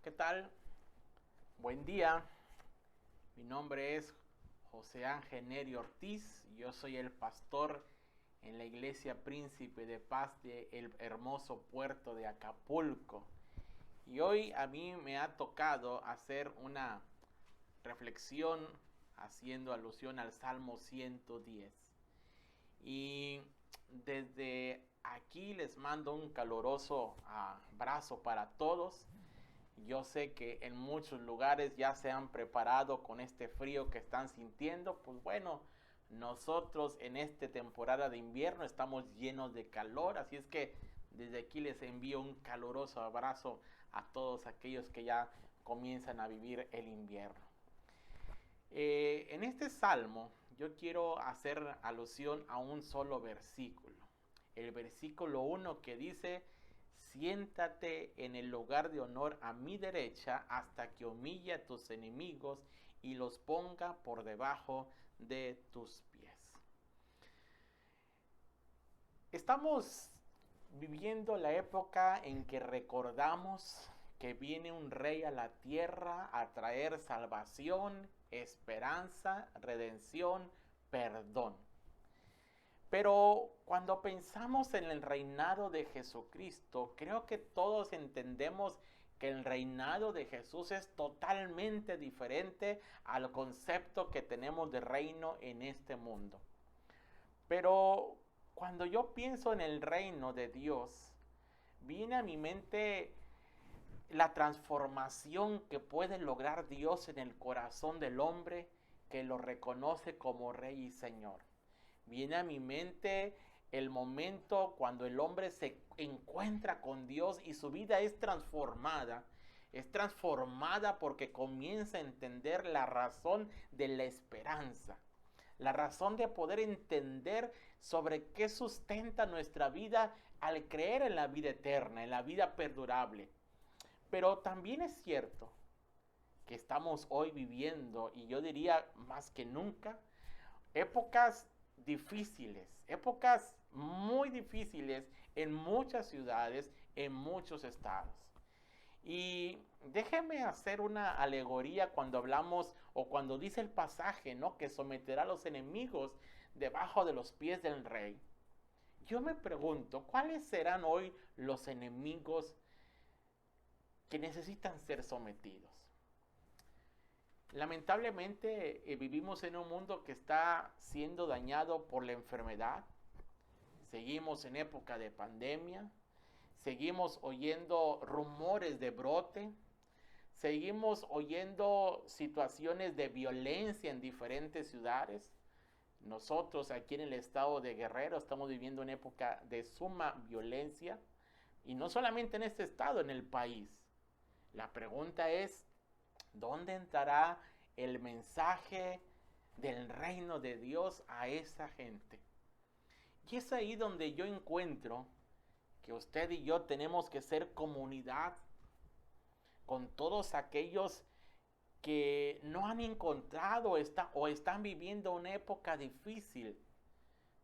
¿Qué tal? Buen día. Mi nombre es José Ángel Neri Ortiz. Yo soy el pastor en la Iglesia Príncipe de Paz de el hermoso puerto de Acapulco. Y hoy a mí me ha tocado hacer una reflexión haciendo alusión al Salmo 110. Y desde aquí les mando un caluroso abrazo para todos. Yo sé que en muchos lugares ya se han preparado con este frío que están sintiendo. Pues bueno, nosotros en esta temporada de invierno estamos llenos de calor, así es que desde aquí les envío un caluroso abrazo a todos aquellos que ya comienzan a vivir el invierno. En este salmo yo quiero hacer alusión a un solo versículo. El versículo 1 que dice: siéntate en el lugar de honor a mi derecha hasta que humille a tus enemigos y los ponga por debajo de tus pies. Estamos viviendo la época en que recordamos que viene un rey a la tierra a traer salvación, esperanza, redención, perdón. Pero cuando pensamos en el reinado de Jesucristo, creo que todos entendemos que el reinado de Jesús es totalmente diferente al concepto que tenemos de reino en este mundo. Pero cuando yo pienso en el reino de Dios, viene a mi mente la transformación que puede lograr Dios en el corazón del hombre que lo reconoce como Rey y Señor. Viene a mi mente el momento cuando el hombre se encuentra con Dios y su vida es transformada. Es transformada porque comienza a entender la razón de la esperanza. La razón de poder entender sobre qué sustenta nuestra vida al creer en la vida eterna, en la vida perdurable. Pero también es cierto que estamos hoy viviendo, y yo diría más que nunca, épocas difíciles, épocas muy difíciles en muchas ciudades, en muchos estados. Y déjeme hacer una alegoría cuando hablamos o cuando dice el pasaje, ¿no?, que someterá a los enemigos debajo de los pies del rey. Yo me pregunto, ¿cuáles serán hoy los enemigos que necesitan ser sometidos? Lamentablemente vivimos en un mundo que está siendo dañado por la enfermedad. Seguimos en época de pandemia. Seguimos oyendo rumores de brote. Seguimos oyendo situaciones de violencia en diferentes ciudades. Nosotros aquí en el estado de Guerrero estamos viviendo una época de suma violencia. Y no solamente en este estado, en el país. La pregunta es, ¿dónde entrará el mensaje del reino de Dios a esa gente? Y es ahí donde yo encuentro que usted y yo tenemos que ser comunidad con todos aquellos que no han encontrado o están viviendo una época difícil.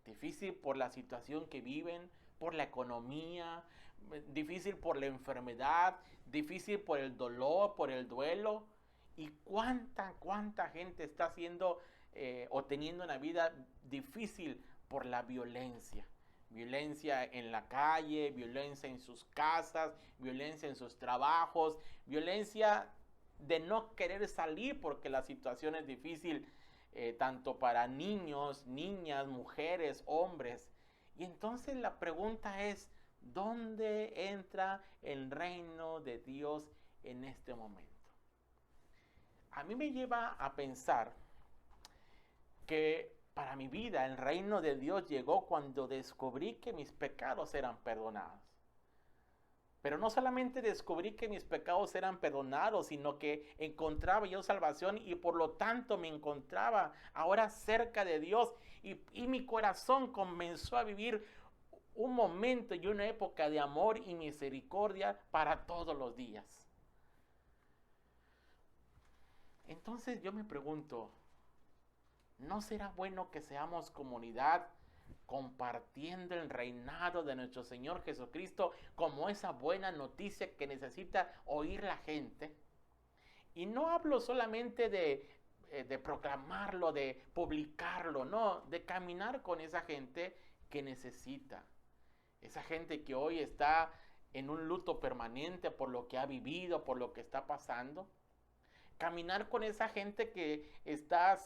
Difícil por la situación que viven, por la economía, difícil por la enfermedad, difícil por el dolor, por el duelo. Y cuánta gente está haciendo o teniendo una vida difícil por la violencia. Violencia en la calle, violencia en sus casas, violencia en sus trabajos, violencia de no querer salir porque la situación es difícil, tanto para niños, niñas, mujeres, hombres. Y entonces la pregunta es, ¿dónde entra el reino de Dios en este momento? A mí me lleva a pensar que para mi vida el reino de Dios llegó cuando descubrí que mis pecados eran perdonados. Pero no solamente descubrí que mis pecados eran perdonados, sino que encontraba yo salvación y por lo tanto me encontraba ahora cerca de Dios y mi corazón comenzó a vivir un momento y una época de amor y misericordia para todos los días. Entonces yo me pregunto, ¿no será bueno que seamos comunidad compartiendo el reinado de nuestro Señor Jesucristo como esa buena noticia que necesita oír la gente. Y no hablo solamente de proclamarlo, de publicarlo, no, de caminar con esa gente que necesita. Esa gente que hoy está en un luto permanente por lo que ha vivido, por lo que está pasando. Caminar con esa gente que está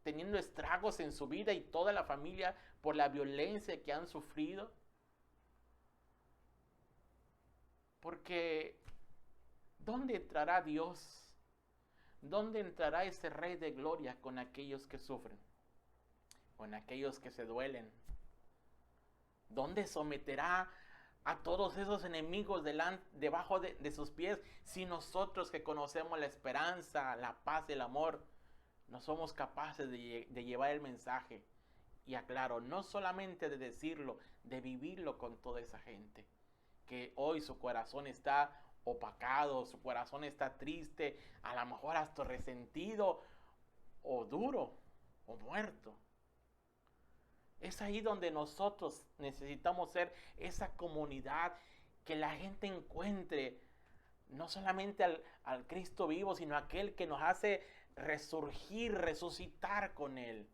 teniendo estragos en su vida y toda la familia por la violencia que han sufrido. Porque ¿dónde entrará Dios? ¿Dónde entrará ese Rey de Gloria con aquellos que sufren? Con aquellos que se duelen. ¿Dónde someterá a todos esos enemigos debajo de sus pies si nosotros que conocemos la esperanza, la paz y el amor no somos capaces de llevar el mensaje? Y aclaro, no solamente de decirlo, de vivirlo con toda esa gente que hoy su corazón está opacado, su corazón está triste, a lo mejor hasta resentido o duro o muerto. Es ahí donde nosotros necesitamos ser esa comunidad, que la gente encuentre no solamente al Cristo vivo, sino aquel que nos hace resurgir, resucitar con Él.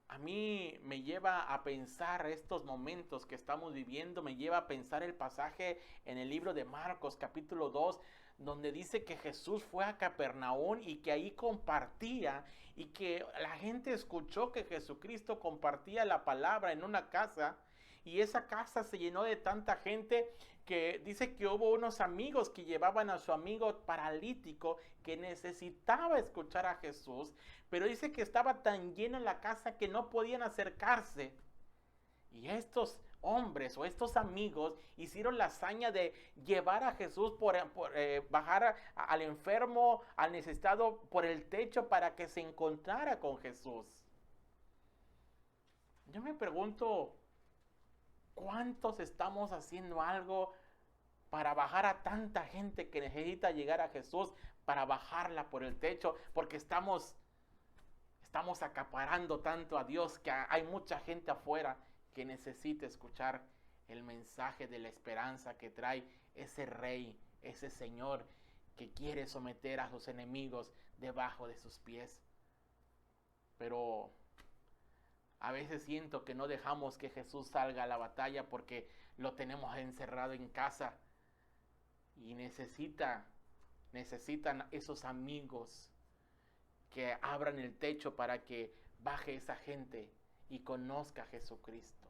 A mí me lleva a pensar estos momentos que estamos viviendo, me lleva a pensar el pasaje en el libro de Marcos capítulo 2, donde dice que Jesús fue a Capernaum y que ahí compartía, y que la gente escuchó que Jesucristo compartía la palabra en una casa, y esa casa se llenó de tanta gente que dice que hubo unos amigos que llevaban a su amigo paralítico que necesitaba escuchar a Jesús, pero dice que estaba tan llena la casa que no podían acercarse. Y estos hombres o estos amigos hicieron la hazaña de llevar a Jesús bajar al enfermo, al necesitado por el techo para que se encontrara con Jesús. Yo me pregunto, ¿cuántos estamos haciendo algo para bajar a tanta gente que necesita llegar a Jesús, para bajarla por el techo? Porque estamos acaparando tanto a Dios que hay mucha gente afuera que necesita escuchar el mensaje de la esperanza que trae ese Rey, ese Señor que quiere someter a sus enemigos debajo de sus pies. Pero a veces siento que no dejamos que Jesús salga a la batalla porque lo tenemos encerrado en casa, y necesitan esos amigos que abran el techo para que baje esa gente y conozca a Jesucristo.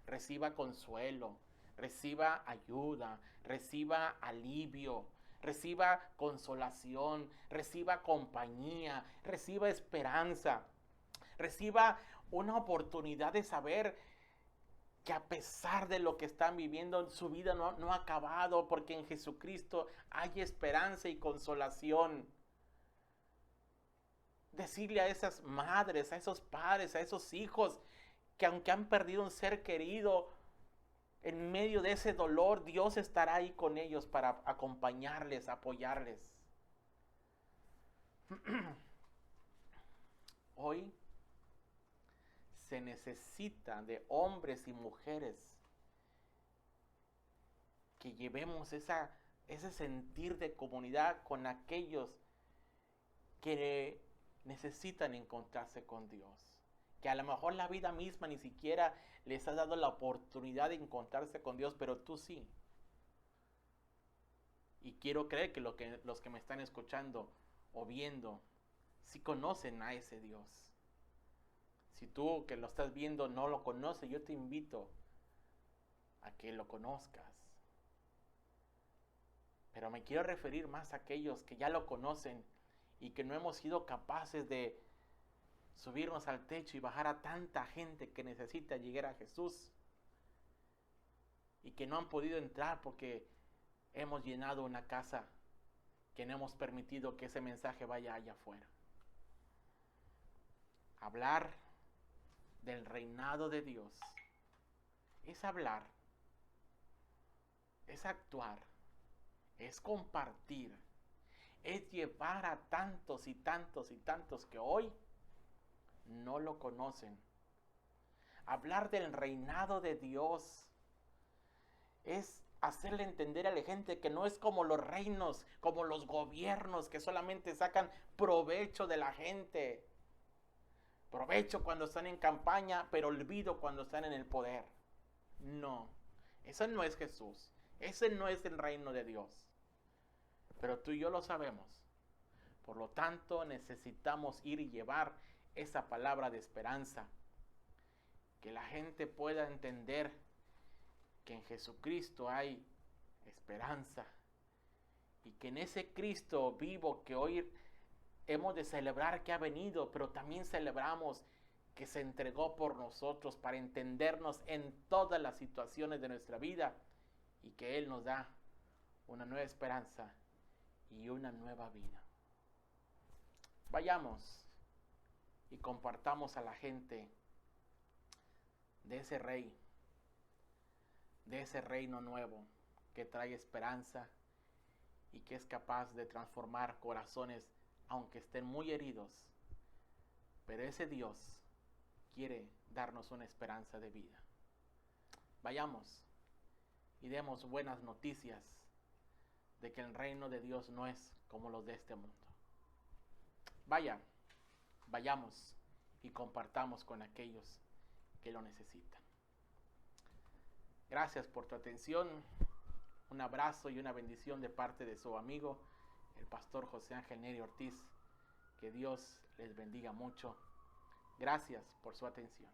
Reciba consuelo, reciba ayuda, reciba alivio, reciba consolación, reciba compañía, reciba esperanza, reciba una oportunidad de saber que a pesar de lo que están viviendo, su vida no ha acabado, porque en Jesucristo hay esperanza y consolación. Decirle a esas madres, a esos padres, a esos hijos que aunque han perdido un ser querido, en medio de ese dolor, Dios estará ahí con ellos para acompañarles, apoyarles. Hoy se necesita de hombres y mujeres que llevemos ese sentir de comunidad con aquellos que necesitan encontrarse con Dios, que a lo mejor la vida misma ni siquiera les ha dado la oportunidad de encontrarse con Dios, pero tú sí. Y quiero creer que los que me están escuchando o viendo sí conocen a ese Dios. Si tú que lo estás viendo no lo conoces, yo te invito a que lo conozcas. Pero me quiero referir más a aquellos que ya lo conocen y que no hemos sido capaces de subirnos al techo y bajar a tanta gente que necesita llegar a Jesús y que no han podido entrar porque hemos llenado una casa, que no hemos permitido que ese mensaje vaya allá afuera. Hablar del reinado de Dios es hablar, es actuar, es compartir, es llevar a tantos y tantos y tantos que hoy no lo conocen Hablar del reinado de Dios es hacerle entender a la gente que no es como los reinos, como los gobiernos que solamente sacan provecho de la gente. Provecho cuando están en campaña, pero olvido cuando están en el poder. No, eso no es Jesús. Ese no es el reino de Dios. Pero tú y yo lo sabemos. Por lo tanto, necesitamos ir y llevar esa palabra de esperanza. Que la gente pueda entender que en Jesucristo hay esperanza. Y que en ese Cristo vivo que hoy hemos de celebrar que ha venido, pero también celebramos que se entregó por nosotros para entendernos en todas las situaciones de nuestra vida y que Él nos da una nueva esperanza y una nueva vida. Vayamos y compartamos a la gente de ese rey, de ese reino nuevo que trae esperanza y que es capaz de transformar corazones aunque estén muy heridos. Pero ese Dios quiere darnos una esperanza de vida. Vayamos y demos buenas noticias de que el reino de Dios no es como los de este mundo. Vayamos y compartamos con aquellos que lo necesitan. Gracias por tu atención. Un abrazo y una bendición de parte de su amigo, el pastor José Ángel Neri Ortiz. Que Dios les bendiga mucho. Gracias por su atención.